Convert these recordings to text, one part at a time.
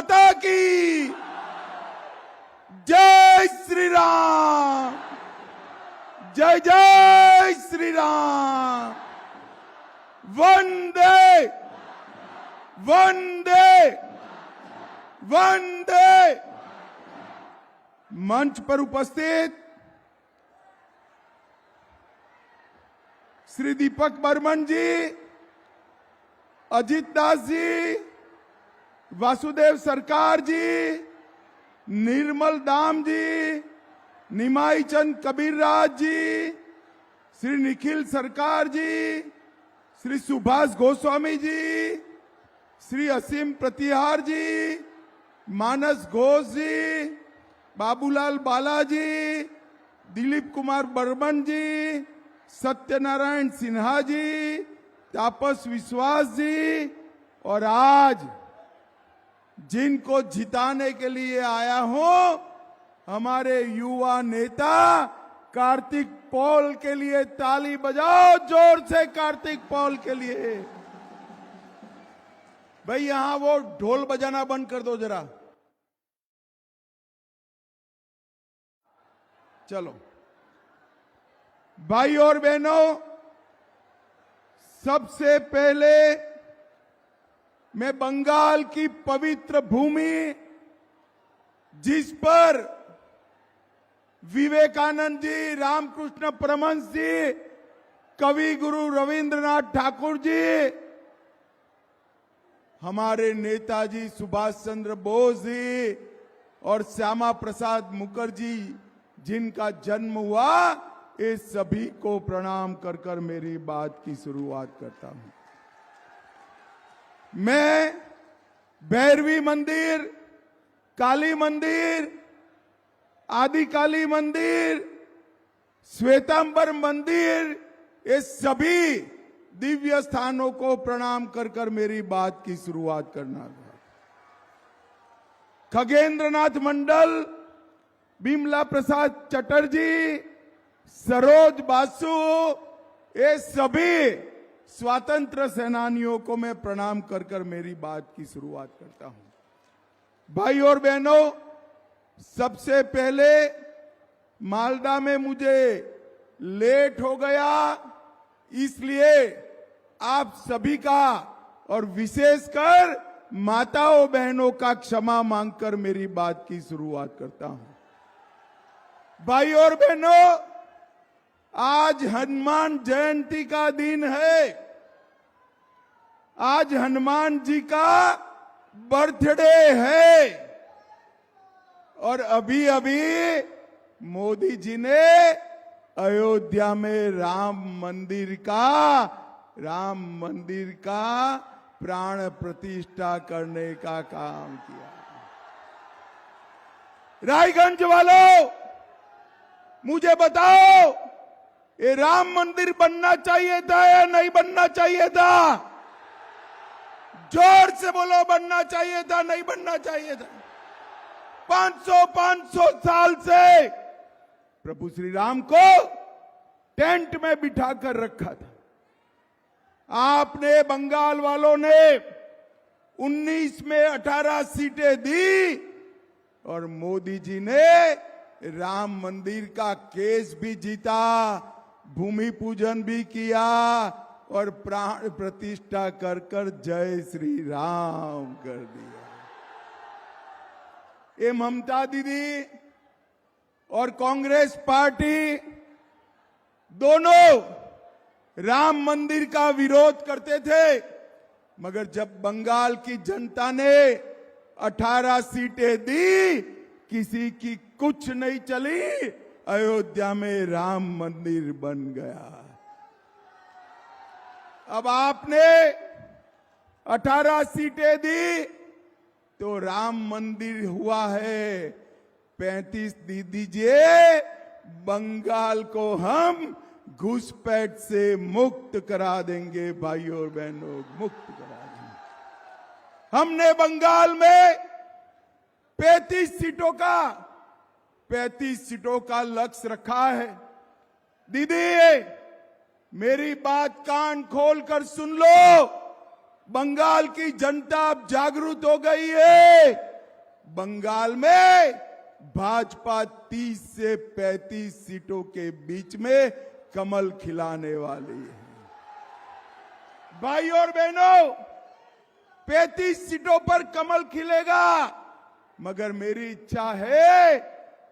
माता की जय श्री राम, जय जय श्री राम। वंदे वंदे वंदे। मंच पर उपस्थित श्री दीपक बर्मन जी, अजीत दास जी, वासुदेव सरकार जी, निर्मल दाम जी, निमाई चंद कबीर राज जी, श्री निखिल सरकार जी, श्री सुभाष गोस्वामी जी, श्री असीम प्रतिहार जी, मानस घोष जी, बाबूलाल बालाजी, दिलीप कुमार बर्मन जी, सत्यनारायण सिन्हा जी, तापस विश्वास जी, और आज जिनको जिताने के लिए आया हूं, हमारे युवा नेता कार्तिक पॉल के लिए ताली बजाओ जोर से। कार्तिक पॉल के लिए भाई यहां वो ढोल बजाना बंद कर दो जरा। चलो भाई और बहनों, सबसे पहले मैं बंगाल की पवित्र भूमि, जिस पर विवेकानंद जी, रामकृष्ण परमहंस जी, कवि गुरु रविंद्रनाथ ठाकुर जी, हमारे नेताजी सुभाष चंद्र बोस जी और श्यामा प्रसाद मुखर्जी जिनका जन्म हुआ, ये सभी को प्रणाम कर कर मेरी बात की शुरुआत करता हूं। मैं भैरवी मंदिर, काली मंदिर, आदि काली मंदिर, श्वेतांबर मंदिर, ये सभी दिव्य स्थानों को प्रणाम कर कर मेरी बात की शुरुआत करना था। खगेंद्रनाथ मंडल, बिमला प्रसाद चटर्जी, सरोज बासु, ये सभी स्वातंत्र सेनानियों को मैं प्रणाम कर कर मेरी बात की शुरुआत करता हूं। भाई और बहनों, सबसे पहले मालदा में मुझे लेट हो गया, इसलिए आप सभी का और विशेषकर माताओं बहनों का क्षमा मांगकर मेरी बात की शुरुआत करता हूं। भाई और बहनों, आज हनुमान जयंती का दिन है। आज हनुमान जी का बर्थडे है और अभी अभी मोदी जी ने अयोध्या में राम मंदिर का प्राण प्रतिष्ठा करने का काम किया। रायगंज वालों, मुझे बताओ, ये राम मंदिर बनना चाहिए था या नहीं बनना चाहिए था? जोर से बोलो, बनना चाहिए था नहीं बनना चाहिए था? 500 साल से प्रभु श्री राम को टेंट में बिठाकर रखा था। आपने बंगाल वालों ने 19 में 18 सीटें दी और मोदी जी ने राम मंदिर का केस भी जीता, भूमि पूजन भी किया और प्राण प्रतिष्ठा कर कर जय श्री राम कर दिया। ये ममता दीदी और कांग्रेस पार्टी दोनों राम मंदिर का विरोध करते थे, मगर जब बंगाल की जनता ने 18 सीटें दी, किसी की कुछ नहीं चली, अयोध्या में राम मंदिर बन गया। अब आपने 18 सीटें दी तो राम मंदिर हुआ है 35 दे दीजिए, बंगाल को हम घुसपैठ से मुक्त करा देंगे। भाइयों और बहनों, मुक्त करा देंगे। हमने बंगाल में 35 सीटों का लक्ष्य रखा है। दीदी, मेरी बात कान खोलकर सुन लो। बंगाल की जनता अब जागरूक हो गई है। बंगाल में भाजपा 30 से 35 सीटों के बीच में कमल खिलाने वाली है। भाई और बहनों, 35 सीटों पर कमल खिलेगा, मगर मेरी इच्छा है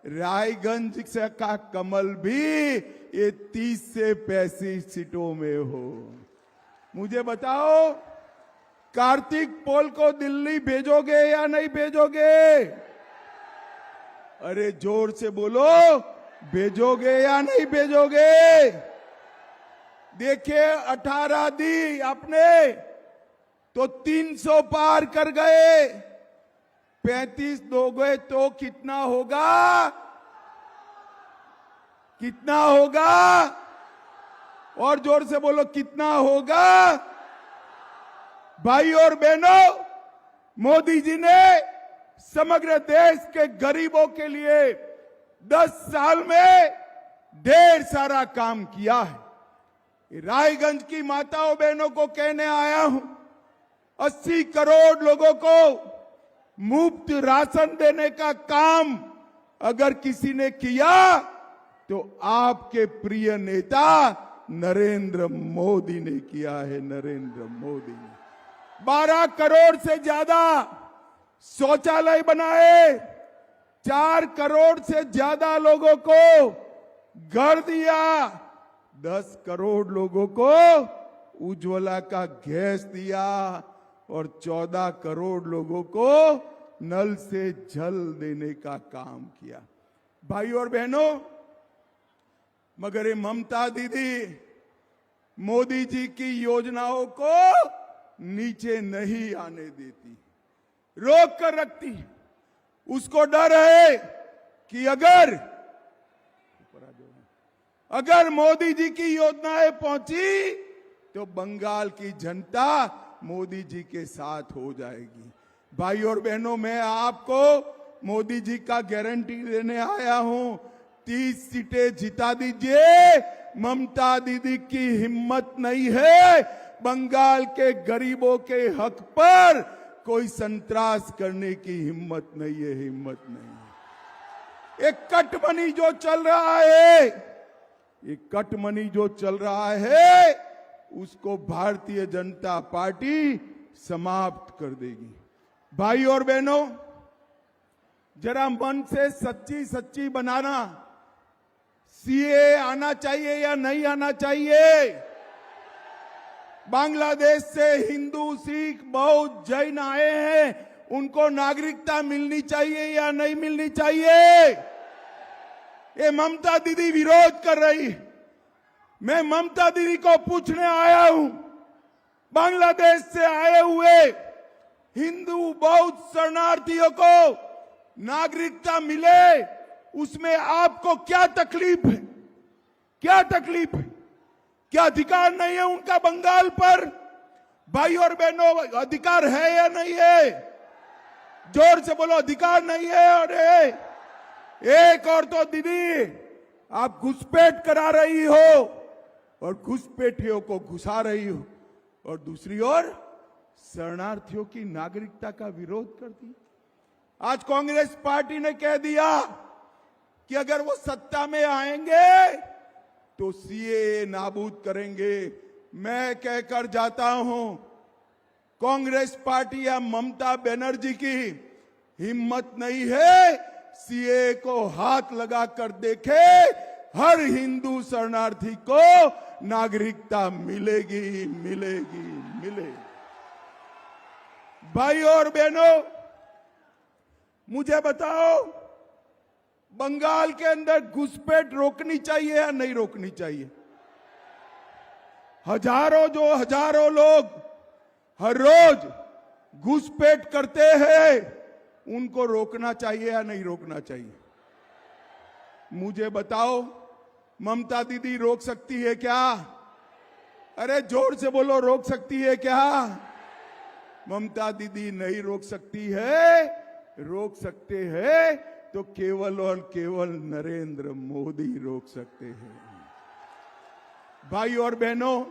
रायगंज से का कमल भी ये 30 से 35 सीटों में हो। मुझे बताओ, कार्तिक पोल को दिल्ली भेजोगे या नहीं भेजोगे? अरे जोर से बोलो, भेजोगे या नहीं भेजोगे? देखिए 18 दी आपने तो 300 पार कर गए, 35 दोगे तो कितना होगा? कितना होगा? और जोर से बोलो, कितना होगा? भाई और बहनों, मोदी जी ने समग्र देश के गरीबों के लिए 10 साल में ढेर सारा काम किया है। रायगंज की माताओं बहनों को कहने आया हूं, 80 करोड़ लोगों को मुफ्त राशन देने का काम अगर किसी ने किया तो आपके प्रिय नेता नरेंद्र मोदी ने किया है। नरेंद्र मोदी ने 12 करोड़ से ज्यादा शौचालय बनाए, 4 करोड़ से ज्यादा लोगों को घर दिया, 10 करोड़ लोगों को उज्ज्वला का गैस दिया और 14 करोड़ लोगों को नल से जल देने का काम किया। भाई और बहनों, मगर ये ममता दीदी मोदी जी की योजनाओं को नीचे नहीं आने देती, रोक कर रखती। उसको डर है कि अगर मोदी जी की योजनाएं पहुंची तो बंगाल की जनता मोदी जी के साथ हो जाएगी। भाई और बहनों, मैं आपको मोदी जी का गारंटी देने आया हूं, 30 सीटें जिता दीजिए। ममता दीदी की हिम्मत नहीं है बंगाल के गरीबों के हक पर कोई संतरास करने की, हिम्मत नहीं है, हिम्मत नहीं है। एक कटमनी जो चल रहा है, ये कटमनी जो चल रहा है, उसको भारतीय जनता पार्टी समाप्त कर देगी। भाई और बहनों, जरा मन से सच्ची सच्ची बनाना, सीए आना चाहिए या नहीं आना चाहिए? बांग्लादेश से हिंदू, सिख, बौद्ध, जैन आए हैं, उनको नागरिकता मिलनी चाहिए या नहीं मिलनी चाहिए? ये ममता दीदी विरोध कर रही। मैं ममता दीदी को पूछने आया हूं, बांग्लादेश से आए हुए हिंदू, बौद्ध शरणार्थियों को नागरिकता मिले, उसमें आपको क्या तकलीफ है? क्या तकलीफ है? क्या अधिकार नहीं है उनका बंगाल पर? भाई और बहनों, अधिकार है या नहीं है? जोर से बोलो, अधिकार नहीं है। अरे एक और तो दीदी आप घुसपैठ करा रही हो और घुसपैठियों को घुसा रही हो, और दूसरी ओर शरणार्थियों की नागरिकता का विरोध करती। आज कांग्रेस पार्टी ने कह दिया कि अगर वो सत्ता में आएंगे तो सीए नाबूद करेंगे। मैं कहकर जाता हूं, कांग्रेस पार्टी या ममता बनर्जी की हिम्मत नहीं है सीए को हाथ लगाकर देखे, हर हिंदू शरणार्थी को नागरिकता मिलेगी, मिलेगी, मिलेगी। भाई और बहनों, मुझे बताओ, बंगाल के अंदर घुसपैठ रोकनी चाहिए या नहीं रोकनी चाहिए? हजारों लोग हर रोज घुसपैठ करते हैं, उनको रोकना चाहिए या नहीं रोकना चाहिए? मुझे बताओ, ममता दीदी रोक सकती है क्या? अरे जोर से बोलो, रोक सकती है क्या? ममता दीदी नहीं रोक सकती है। रोक सकते हैं तो केवल और केवल नरेंद्र मोदी रोक सकते हैं। भाई और बहनों,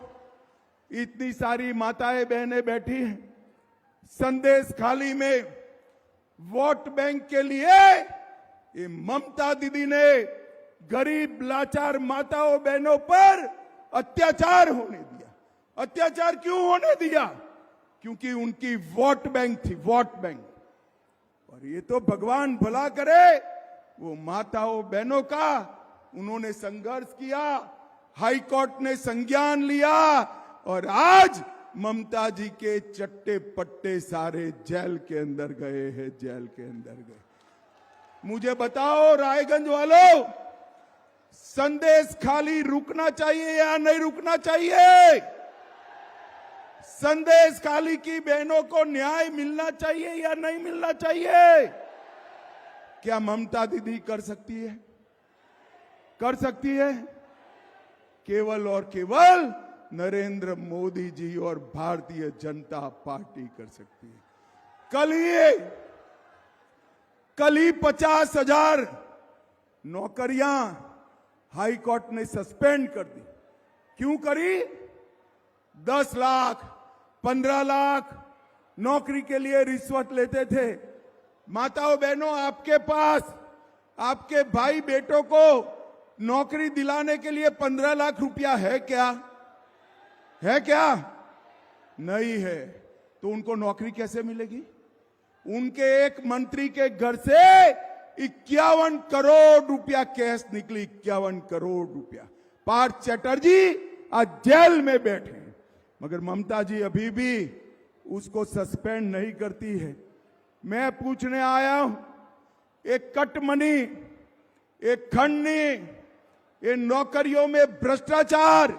इतनी सारी माताएं बहनें बैठी हैं, संदेश खाली में वोट बैंक के लिए ये ममता दीदी ने गरीब लाचार माताओं बहनों पर अत्याचार होने दिया। अत्याचार क्यों होने दिया? क्योंकि उनकी वोट बैंक थी, वोट बैंक। और ये तो भगवान भला करे, वो माताओं बहनों का उन्होंने संघर्ष किया, हाई कोर्ट ने संज्ञान लिया और आज ममता जी के चट्टे पट्टे सारे जेल के अंदर गए हैं, जेल के अंदर गए। मुझे बताओ रायगंज वालों, संदेश खाली रुकना चाहिए या नहीं रुकना चाहिए? संदेश खाली की बहनों को न्याय मिलना चाहिए या नहीं मिलना चाहिए? क्या ममता दीदी कर सकती है? कर सकती है? केवल और केवल नरेंद्र मोदी जी और भारतीय जनता पार्टी कर सकती है। कल ही 50,000 नौकरियां हाई कोर्ट ने सस्पेंड कर दी। क्यों करी? 10 लाख 15 लाख नौकरी के लिए रिश्वत लेते थे। माताओं बहनों, आपके पास आपके भाई बेटों को नौकरी दिलाने के लिए 15 लाख रुपया है क्या? है क्या? नहीं है। तो उनको नौकरी कैसे मिलेगी? उनके एक मंत्री के घर से 51 करोड़ रुपया कैश निकली, 51 करोड़ रुपया। पार्थ चैटर्जी आज जेल में बैठे हैं, मगर ममता जी अभी भी उसको सस्पेंड नहीं करती है। मैं पूछने आया हूं, एक कटमनी, एक खंडनी, ये नौकरियों में भ्रष्टाचार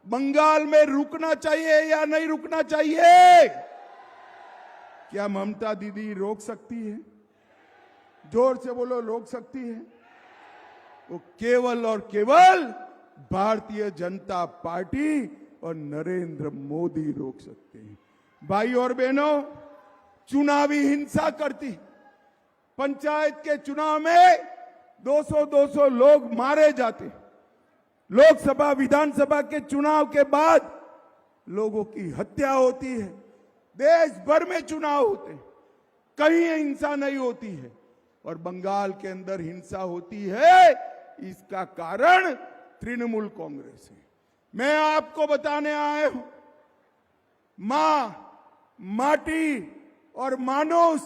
बंगाल में रुकना चाहिए या नहीं रुकना चाहिए? क्या ममता दीदी रोक सकती है? जोर से बोलो, रोक सकती है? वो केवल और केवल भारतीय जनता पार्टी और नरेंद्र मोदी रोक सकते हैं। भाई और बहनों, चुनावी हिंसा करती, पंचायत के चुनाव में 200-200 लोग मारे जाते। लोकसभा विधानसभा के चुनाव के बाद लोगों की हत्या होती है। देश भर में चुनाव होते, कहीं हिंसा नहीं होती है और बंगाल के अंदर हिंसा होती है। इसका कारण तृणमूल कांग्रेस है। मैं आपको बताने आया हूं, मां, माटी और मानुष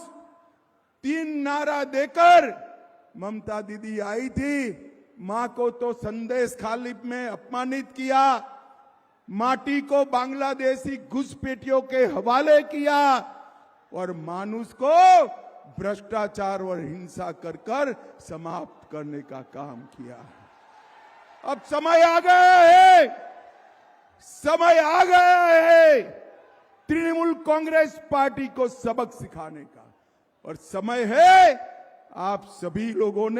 3 नारा देकर ममता दीदी आई थी। मां को तो संदेश खाली में अपमानित किया, माटी को बांग्लादेशी घुसपैठियों के हवाले किया और मानुष को भ्रष्टाचार और हिंसा कर कर समाप्त करने का काम किया। अब समय आ गया है, समय आ गया है तृणमूल कांग्रेस पार्टी को सबक सिखाने का। और समय है आप सभी लोगों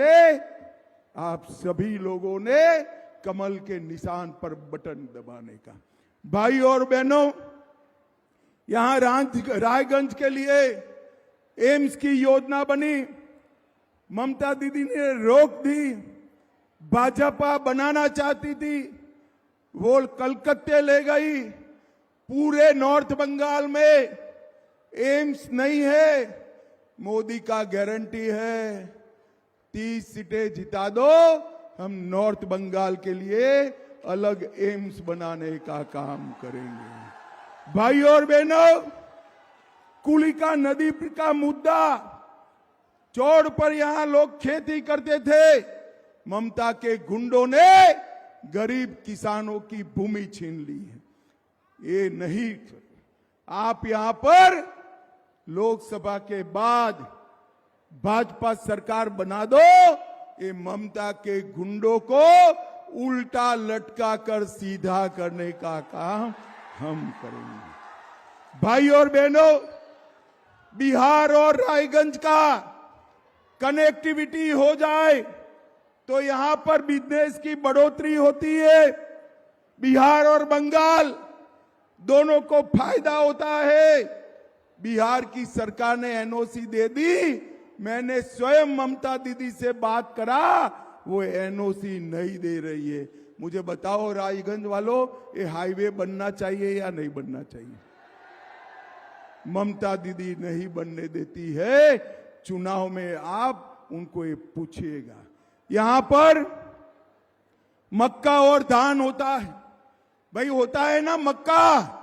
ने कमल के निशान पर बटन दबाने का। भाई और बहनों, यहां रायगंज के लिए एम्स की योजना बनी, ममता दीदी ने रोक दी। भाजपा बनाना चाहती थी, वो कलकत्ते ले गई। पूरे नॉर्थ बंगाल में एम्स नहीं है। मोदी का गारंटी है 30 सीटें जिता दो, हम नॉर्थ बंगाल के लिए अलग एम्स बनाने का काम करेंगे। भाई और बहनों, कुलिका नदी का मुद्दा, चौड़ पर यहां लोग खेती करते थे, ममता के गुंडों ने गरीब किसानों की भूमि छीन ली है। ये नहीं, आप यहां पर लोकसभा के बाद भाजपा सरकार बना दो, ये ममता के गुंडों को उल्टा लटका कर सीधा करने का काम हम करेंगे। भाई और बहनों, बिहार और रायगंज का कनेक्टिविटी हो जाए तो यहां पर बिजनेस की बढ़ोतरी होती है। बिहार और बंगाल दोनों को फायदा होता है। बिहार की सरकार ने एनओसी दे दी, मैंने स्वयं ममता दीदी से बात करा, वो एनओसी नहीं दे रही है। मुझे बताओ रायगंज वालों, ये हाईवे बनना चाहिए या नहीं बनना चाहिए? ममता दीदी नहीं बनने देती है। चुनाव में आप उनको ये पूछिएगा। यहां पर मक्का और धान होता है, भाई होता है ना मक्का?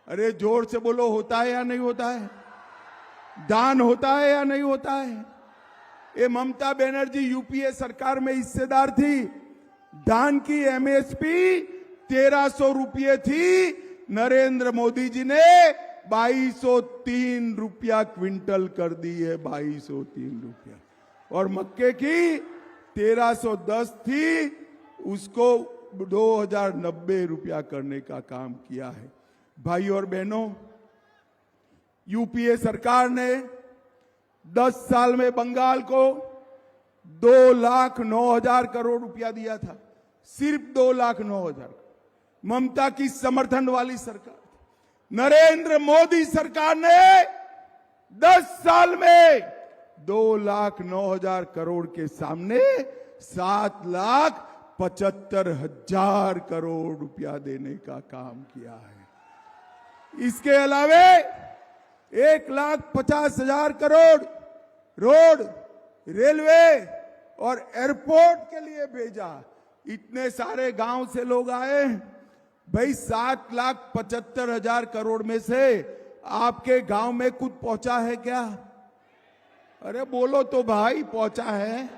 अरे जोर से बोलो, होता है या नहीं होता है? धान होता है या नहीं होता है? ये ममता बनर्जी यूपीए सरकार में हिस्सेदार थी। धान की एमएसपी 1300 रुपये थी, नरेंद्र मोदी जी ने 2203 रुपया क्विंटल कर दी है, 2203 रुपया। और मक्के की 1310 थी, उसको 2090 रुपया करने का काम किया है। भाई और बहनों, यूपीए सरकार ने 10 साल में बंगाल को 2,09,000 करोड़ रुपया दिया था, सिर्फ 2,09,000। ममता की समर्थन वाली सरकार, नरेंद्र मोदी सरकार ने 10 साल में 2,09,000 करोड़ के सामने 7,75,000 करोड़ रुपया देने का काम किया है। इसके अलावे 1,50,000 करोड़ रोड, रेलवे और एयरपोर्ट के लिए भेजा। इतने सारे गांव से लोग आए भाई, 7,75,000 करोड़ में से आपके गांव में कुछ पहुंचा है क्या? अरे बोलो तो भाई, पहुंचा है?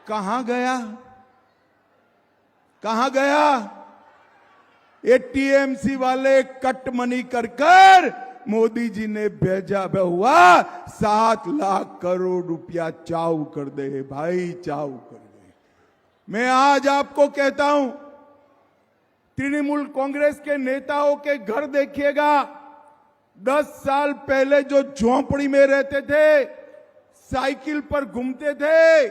कहां गया? कहां गया? ये टीएमसी वाले कट मनी कर कर मोदी जी ने भेजा हुआ 7 लाख करोड़ रुपया चाऊ कर दे भाई, चाऊ कर दे। मैं आज आपको कहता हूं, तृणमूल कांग्रेस के नेताओं के घर देखिएगा। 10 साल पहले जो झोंपड़ी में रहते थे, साइकिल पर घूमते थे,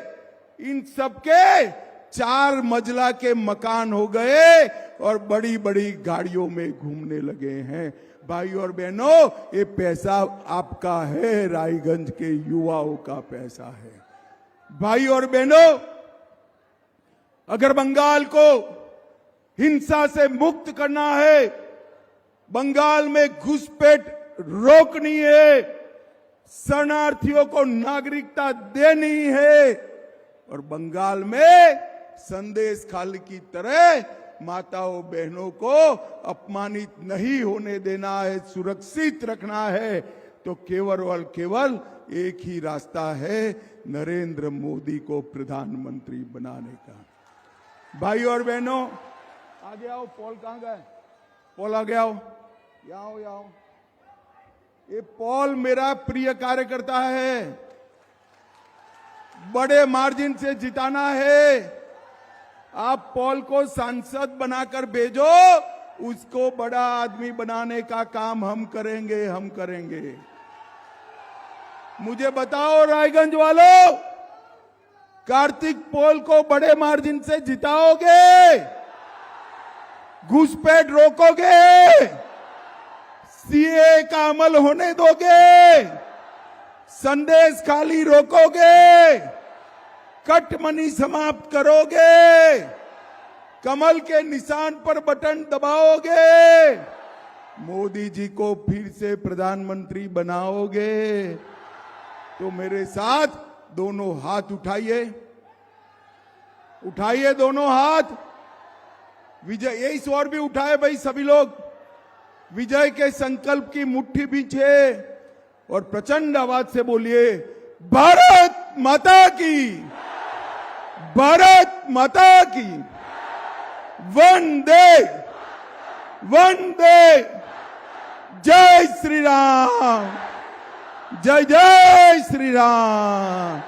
इन सबके 4 मंजिला के मकान हो गए और बड़ी बड़ी गाड़ियों में घूमने लगे हैं। भाई और बहनों, ये पैसा आपका है, रायगंज के युवाओं का पैसा है। भाई और बहनों, अगर बंगाल को हिंसा से मुक्त करना है, बंगाल में घुसपैठ रोकनी है, शरणार्थियों को नागरिकता देनी है और बंगाल में संदेश खाली की तरह माताओं बहनों को अपमानित नहीं होने देना है, सुरक्षित रखना है, तो केवल और केवल एक ही रास्ता है, नरेंद्र मोदी को प्रधानमंत्री बनाने का। भाई और बहनों, आगे आओ। पॉल कहां गए? पॉल आगे आओ, यहाँ आओ। ये पॉल मेरा प्रिय कार्यकर्ता है, बड़े मार्जिन से जिताना है। आप पॉल को सांसद बनाकर भेजो, उसको बड़ा आदमी बनाने का काम हम करेंगे, हम करेंगे। मुझे बताओ रायगंज वालों, कार्तिक पॉल को बड़े मार्जिन से जिताओगे? घुसपैठ रोकोगे? सीए का अमल होने दोगे? संदेश खाली रोकोगे? कट मनी समाप्त करोगे? कमल के निशान पर बटन दबाओगे? मोदी जी को फिर से प्रधानमंत्री बनाओगे? तो मेरे साथ दोनों हाथ उठाइए, उठाइए दोनों हाथ। विजय, यही स्वर भी उठाए भाई सभी लोग। विजय के संकल्प की मुट्ठी बींचे और प्रचंड आवाज से बोलिए, भारत माता की, भारत माता की, वंदे वंदे, जय श्री राम, जय जय श्री राम।